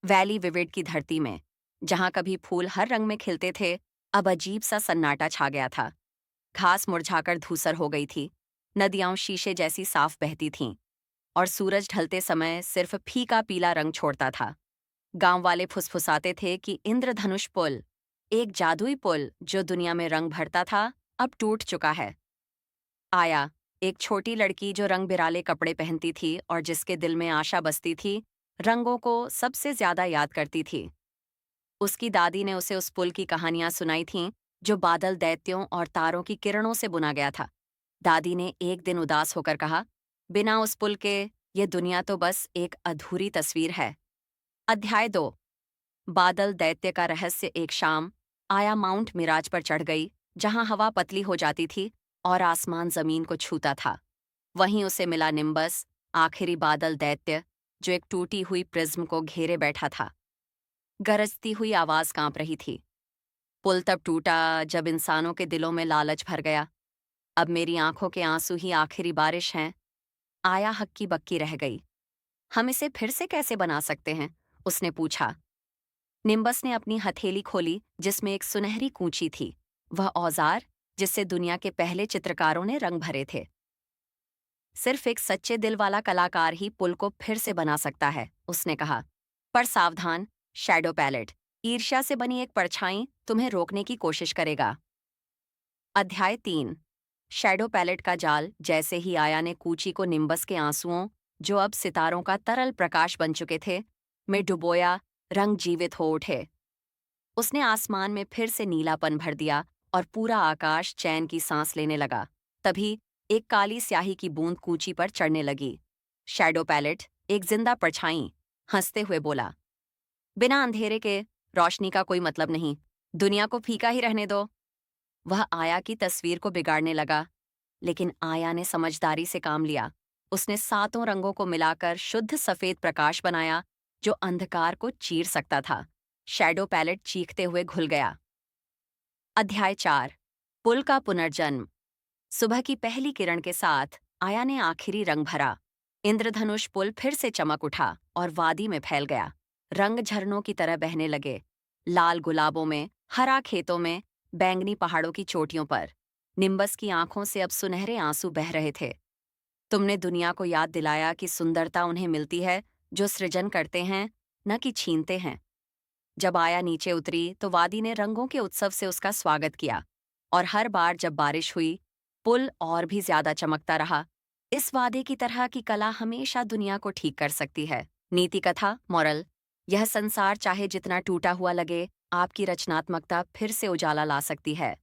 Valley vivid की धरती में, जहां कभी फूल हर रंग में खिलते थे, अब अजीब सा सन्नाटा छा गया था। घास मुरझाकर धूसर हो गई थी, नदियां शीशे जैसी साफ बहती थीं, और सूरज ढलते समय सिर्फ फीका पीला रंग छोड़ता था। गांव वाले फुसफुसाते थे कि इंद्रधनुष पुल, एक जादुई पुल जो दुनिया में रंग भरता था, अब टूट चुका है। आया, एक छोटी लड़की जो रंग बिराले कपड़े पहनती थी और जिसके दिल में आशा बसती थी, रंगों को सबसे ज्यादा याद करती थी। उसकी दादी ने उसे उस पुल की कहानियां सुनाई थीं, जो बादल दैत्यों और तारों की किरणों से बुना गया था। दादी ने एक दिन उदास होकर कहा, बिना उस पुल के ये दुनिया तो बस एक अधूरी तस्वीर है। अध्याय 2। बादल दैत्य का रहस्य। एक शाम आया माउंट मिराज पर चढ़ गई, जहां हवा पतली हो जाती थी और आसमान जमीन को छूता था। वहीं उसे मिला निम्बस, आखिरी बादल दैत्य, जो एक टूटी हुई प्रिज्म को घेरे बैठा था। गरजती हुई आवाज कांप रही थी। पुल तब टूटा जब इंसानों के दिलों में लालच भर गया। अब मेरी आंखों के आंसू ही आखिरी बारिश हैं। आया हक्की बक्की रह गई। हम इसे फिर से कैसे बना सकते हैं? उसने पूछा। निम्बस ने अपनी हथेली खोली, जिसमें एक सुनहरी कूंची थी, वह औजार जिससे दुनिया के पहले चित्रकारों ने रंग भरे थे। सिर्फ एक सच्चे दिल वाला कलाकार ही पुल को फिर से बना सकता है, उसने कहा। पर सावधान, शैडो पैलेट, ईर्ष्या से बनी एक परछाई तुम्हें रोकने की कोशिश करेगा। अध्याय 3। शैडो पैलेट का जाल। जैसे ही आया ने कूची को निम्बस के आंसुओं, जो अब सितारों का तरल प्रकाश बन चुके थे, में डुबोया, रंग जीवित हो उठे। उसने आसमान में फिर से नीलापन भर दिया और पूरा आकाश चैन की सांस लेने लगा। तभी एक काली स्याही की बूंद कूची पर चढ़ने लगी। शैडो पैलेट, एक जिंदा परछाई, हंसते हुए बोला, बिना अंधेरे के रोशनी का कोई मतलब नहीं। दुनिया को फीका ही रहने दो। वह आया की तस्वीर को बिगाड़ने लगा, लेकिन आया ने समझदारी से काम लिया। उसने सातों रंगों को मिलाकर शुद्ध सफेद प्रकाश बनाया, जो अंधकार को चीर सकता था। शैडो पैलेट चीखते हुए घुल गया। अध्याय 4। पुल का पुनर्जन्म। सुबह की पहली किरण के साथ आया ने आखिरी रंग भरा। इंद्रधनुष पुल फिर से चमक उठा और वादी में फैल गया। रंग झरनों की तरह बहने लगे, लाल गुलाबों में, हरा खेतों में, बैंगनी पहाड़ों की चोटियों पर। निम्बस की आंखों से अब सुनहरे आंसू बह रहे थे। तुमने दुनिया को याद दिलाया कि सुंदरता उन्हें मिलती है जो सृजन करते हैं, न कि छीनते हैं। जब आया नीचे उतरी तो वादी ने रंगों के उत्सव से उसका स्वागत किया, और हर बार जब बारिश हुई, पुल और भी ज्यादा चमकता रहा। इस वादे की तरह की कला हमेशा दुनिया को ठीक कर सकती है। नीति कथा मॉरल। यह संसार चाहे जितना टूटा हुआ लगे, आपकी रचनात्मकता फिर से उजाला ला सकती है।